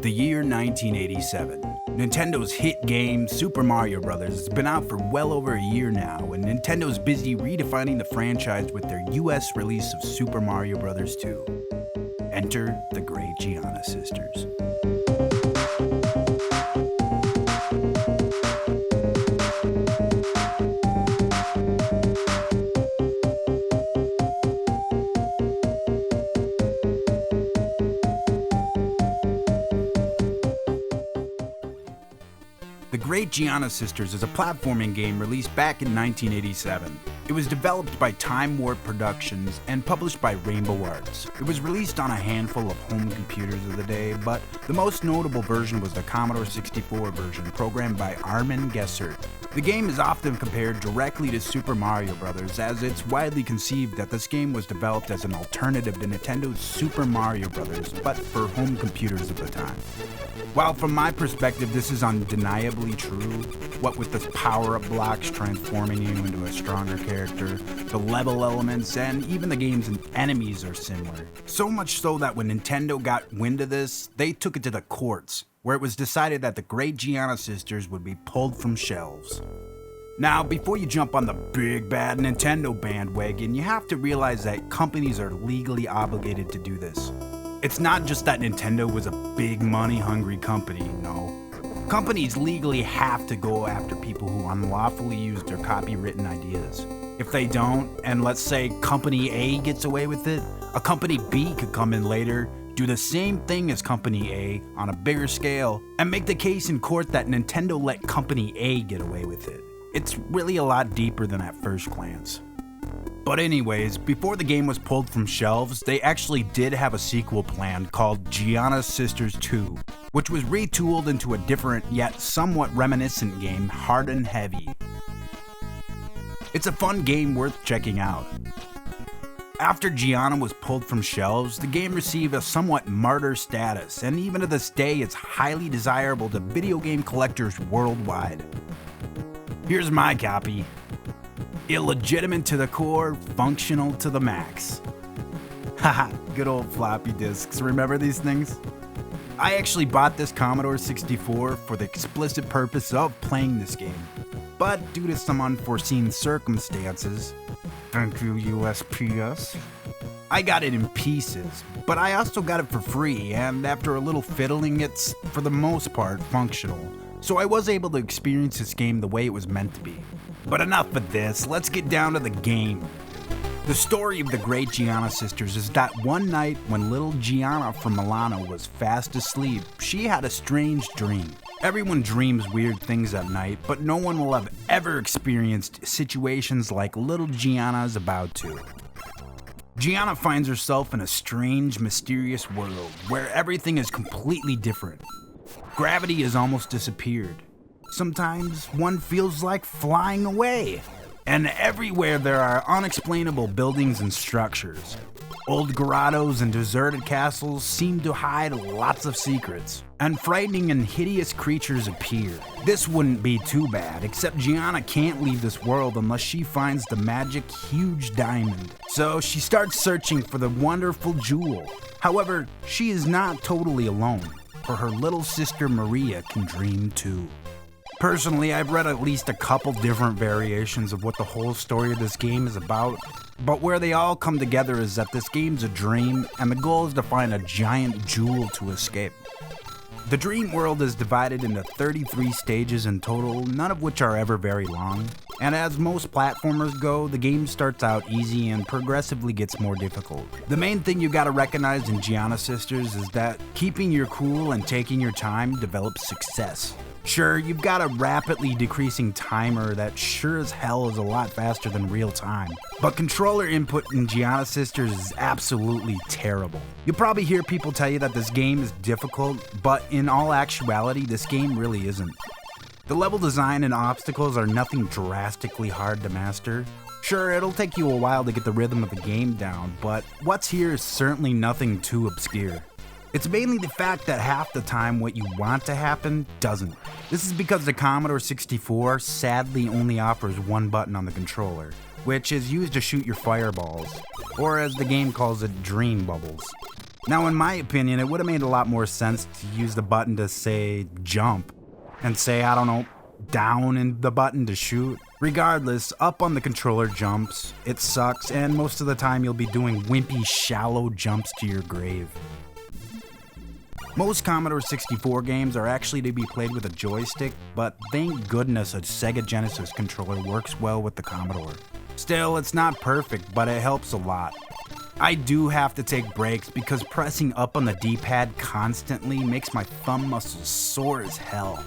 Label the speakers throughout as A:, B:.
A: The year 1987. Nintendo's hit game, Super Mario Bros. Has been out for well over a year now, and Nintendo's busy redefining the franchise with their US release of Super Mario Bros. 2. Enter the Great Giana Sisters. The Great Giana Sisters is a platforming game released back in 1987. It was developed by Time Warp Productions and published by Rainbow Arts. It was released on a handful of home computers of the day, but the most notable version was the Commodore 64 version, programmed by Armin Gessert. The game is often compared directly to Super Mario Bros., as it's widely conceived that this game was developed as an alternative to Nintendo's Super Mario Bros., but for home computers of the time. While from my perspective this is undeniably true, what with the power-up blocks transforming you into a stronger character, the level elements, and even the game's enemies are similar. So much so that when Nintendo got wind of this, they took it to the courts, where it was decided that the Great Giana Sisters would be pulled from shelves. Now, before you jump on the big bad Nintendo bandwagon, you have to realize that companies are legally obligated to do this. It's not just that Nintendo was a big money-hungry company, no. Companies legally have to go after people who unlawfully use their copywritten ideas. If they don't, and let's say Company A gets away with it, a Company B could come in later, do the same thing as Company A on a bigger scale, and make the case in court that Nintendo let Company A get away with it. It's really a lot deeper than at first glance. But anyways, before the game was pulled from shelves, they actually did have a sequel planned called Giana Sisters 2, which was retooled into a different yet somewhat reminiscent game, Hard and Heavy. It's a fun game worth checking out. After Giana was pulled from shelves, the game received a somewhat martyr status, and even to this day it's highly desirable to video game collectors worldwide. Here's my copy. Illegitimate to the core, functional to the max. Haha, good old floppy disks, remember these things? I actually bought this Commodore 64 for the explicit purpose of playing this game. But due to some unforeseen circumstances, thank you USPS, I got it in pieces, but I also got it for free, and after a little fiddling, it's, for the most part, functional. So I was able to experience this game the way it was meant to be. But enough of this, let's get down to the game. The story of the Great Giana Sisters is that one night when little Gianna from Milano was fast asleep, she had a strange dream. Everyone dreams weird things at night, but no one will have ever experienced situations like little Gianna's about to. Gianna finds herself in a strange, mysterious world where everything is completely different. Gravity has almost disappeared. Sometimes one feels like flying away. And everywhere there are unexplainable buildings and structures. Old grottos and deserted castles seem to hide lots of secrets. And frightening and hideous creatures appear. This wouldn't be too bad, except Gianna can't leave this world unless she finds the magic huge diamond. So she starts searching for the wonderful jewel. However, she is not totally alone, for her little sister Maria can dream too. Personally, I've read at least a couple different variations of what the whole story of this game is about, but where they all come together is that this game's a dream, and the goal is to find a giant jewel to escape. The dream world is divided into 33 stages in total, none of which are ever very long, and as most platformers go, the game starts out easy and progressively gets more difficult. The main thing you gotta recognize in Giana Sisters is that keeping your cool and taking your time develops success. Sure, you've got a rapidly decreasing timer that sure as hell is a lot faster than real time, but controller input in Giana Sisters is absolutely terrible. You'll probably hear people tell you that this game is difficult, but in all actuality, this game really isn't. The level design and obstacles are nothing drastically hard to master. Sure, it'll take you a while to get the rhythm of the game down, but what's here is certainly nothing too obscure. It's mainly the fact that half the time what you want to happen doesn't. This is because the Commodore 64 sadly only offers one button on the controller, which is used to shoot your fireballs, or as the game calls it, dream bubbles. Now, in my opinion, it would have made a lot more sense to use the button to say jump and say, I don't know, down in the button to shoot. Regardless, up on the controller jumps, it sucks, and most of the time you'll be doing wimpy, shallow jumps to your grave. Most Commodore 64 games are actually to be played with a joystick, but thank goodness a Sega Genesis controller works well with the Commodore. Still, it's not perfect, but it helps a lot. I do have to take breaks because pressing up on the D-pad constantly makes my thumb muscles sore as hell.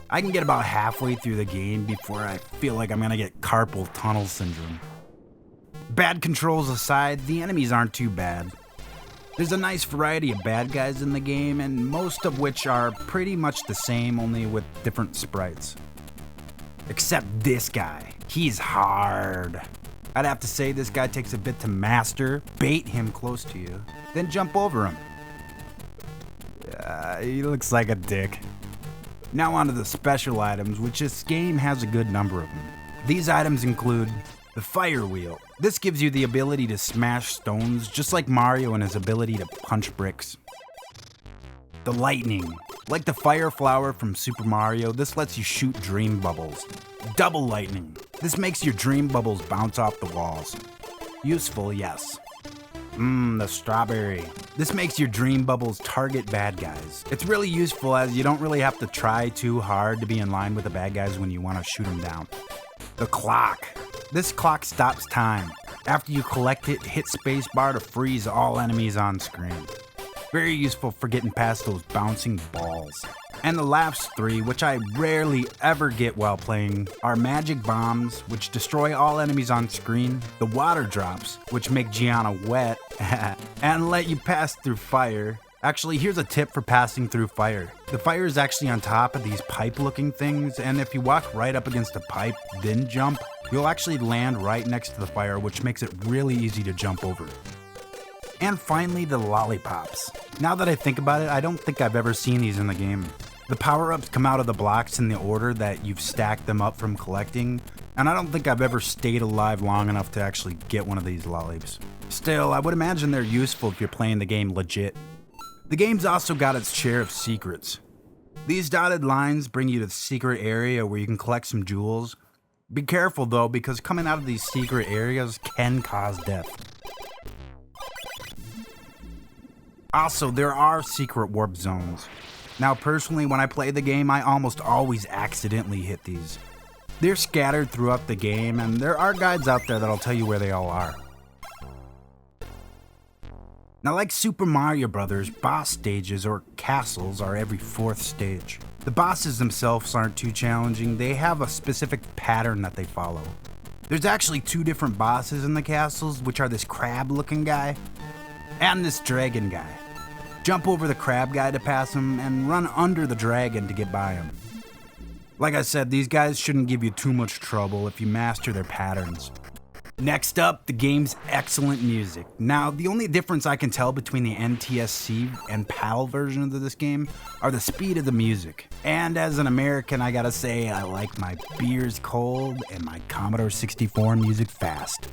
A: I can get about halfway through the game before I feel like I'm gonna get carpal tunnel syndrome. Bad controls aside, the enemies aren't too bad. There's a nice variety of bad guys in the game, and most of which are pretty much the same, only with different sprites. Except this guy. He's hard. I'd have to say this guy takes a bit to master. Bait him close to you, then jump over him. He looks like a dick. Now onto the special items, which this game has a good number of them. These items include the fire wheel. This gives you the ability to smash stones, just like Mario and his ability to punch bricks. The lightning. Like the fire flower from Super Mario, this lets you shoot dream bubbles. Double lightning. This makes your dream bubbles bounce off the walls. Useful, yes. The strawberry. This makes your dream bubbles target bad guys. It's really useful as you don't really have to try too hard to be in line with the bad guys when you want to shoot them down. The clock. This clock stops time. After you collect it, hit spacebar to freeze all enemies on screen. Very useful for getting past those bouncing balls. And the last three, which I rarely ever get while playing, are magic bombs, which destroy all enemies on screen, the water drops, which make Gianna wet, and let you pass through fire. Actually, here's a tip for passing through fire. The fire is actually on top of these pipe-looking things, and if you walk right up against a pipe, then jump, you'll actually land right next to the fire, which makes it really easy to jump over. And finally, the lollipops. Now that I think about it, I don't think I've ever seen these in the game. The power-ups come out of the blocks in the order that you've stacked them up from collecting, and I don't think I've ever stayed alive long enough to actually get one of these lollies. Still, I would imagine they're useful if you're playing the game legit. The game's also got its share of secrets. These dotted lines bring you to the secret area where you can collect some jewels. Be careful though, because coming out of these secret areas can cause death. Also, there are secret warp zones. Now personally, when I play the game, I almost always accidentally hit these. They're scattered throughout the game, and there are guides out there that'll tell you where they all are. Now, like Super Mario Bros., boss stages or castles are every 4th stage. The bosses themselves aren't too challenging, they have a specific pattern that they follow. There's actually 2 different bosses in the castles, which are this crab-looking guy and this dragon guy. Jump over the crab guy to pass him, and run under the dragon to get by him. Like I said, these guys shouldn't give you too much trouble if you master their patterns. Next up, the game's excellent music. Now, the only difference I can tell between the NTSC and PAL version of this game are the speed of the music. And as an American, I gotta say, I like my beers cold and my Commodore 64 music fast.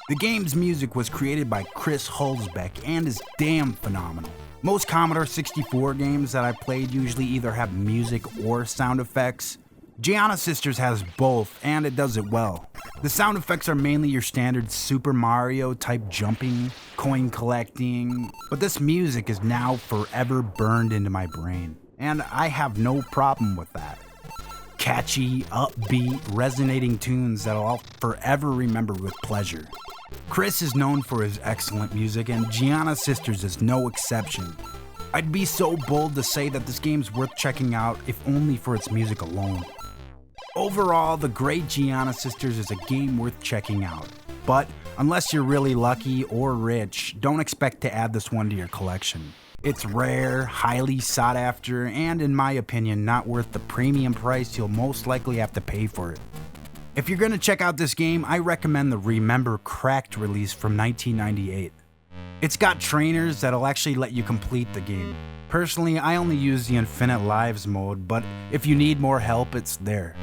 A: The game's music was created by Chris Hulsbeck and is damn phenomenal. Most Commodore 64 games that I played usually either have music or sound effects. Giana Sisters has both, and it does it well. The sound effects are mainly your standard Super Mario type jumping, coin collecting, but this music is now forever burned into my brain, and I have no problem with that. Catchy, upbeat, resonating tunes that I'll forever remember with pleasure. Chris is known for his excellent music, and Giana Sisters is no exception. I'd be so bold to say that this game's worth checking out, if only for its music alone. Overall, the Great Giana Sisters is a game worth checking out, but unless you're really lucky or rich, don't expect to add this one to your collection. It's rare, highly sought after, and in my opinion, not worth the premium price you'll most likely have to pay for it. If you're gonna check out this game, I recommend the Remember Cracked release from 1998. It's got trainers that'll actually let you complete the game. Personally, I only use the Infinite Lives mode, but if you need more help, it's there.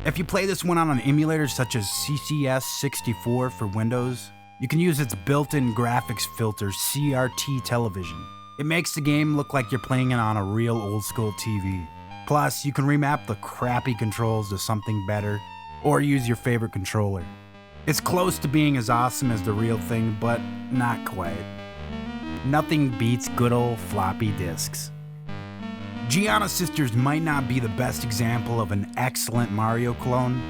A: If you play this one on an emulator such as CCS64 for Windows, You can use its built-in graphics filter CRT television. It makes the game look like you're playing it on a real old-school TV. Plus, you can remap the crappy controls to something better, or use your favorite controller. It's close to being as awesome as the real thing, but not quite. Nothing beats good old floppy disks. Giana Sisters might not be the best example of an excellent Mario clone.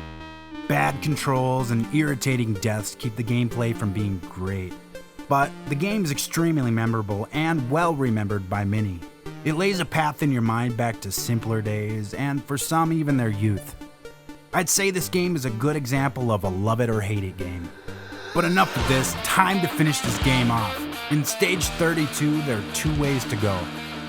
A: Bad controls and irritating deaths keep the gameplay from being great. But the game is extremely memorable and well remembered by many. It lays a path in your mind back to simpler days, and for some even their youth. I'd say this game is a good example of a love it or hate it game. But enough of this, time to finish this game off. In stage 32, there are 2 ways to go.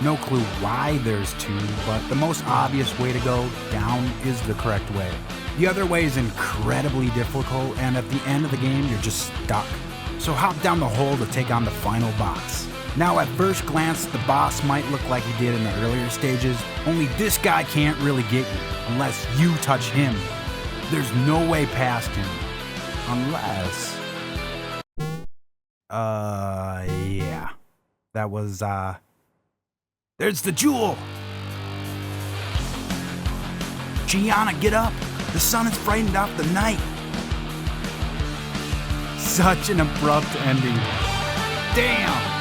A: No clue why there's 2, but the most obvious way to go down is the correct way. The other way is incredibly difficult, and at the end of the game, you're just stuck. So hop down the hole to take on the final boss. Now, at first glance, the boss might look like he did in the earlier stages, only this guy can't really get you, unless you touch him. There's no way past him. Unless... yeah. That was, There's the jewel! Gianna, get up! The sun has frightened off the night! Such an abrupt ending. Damn!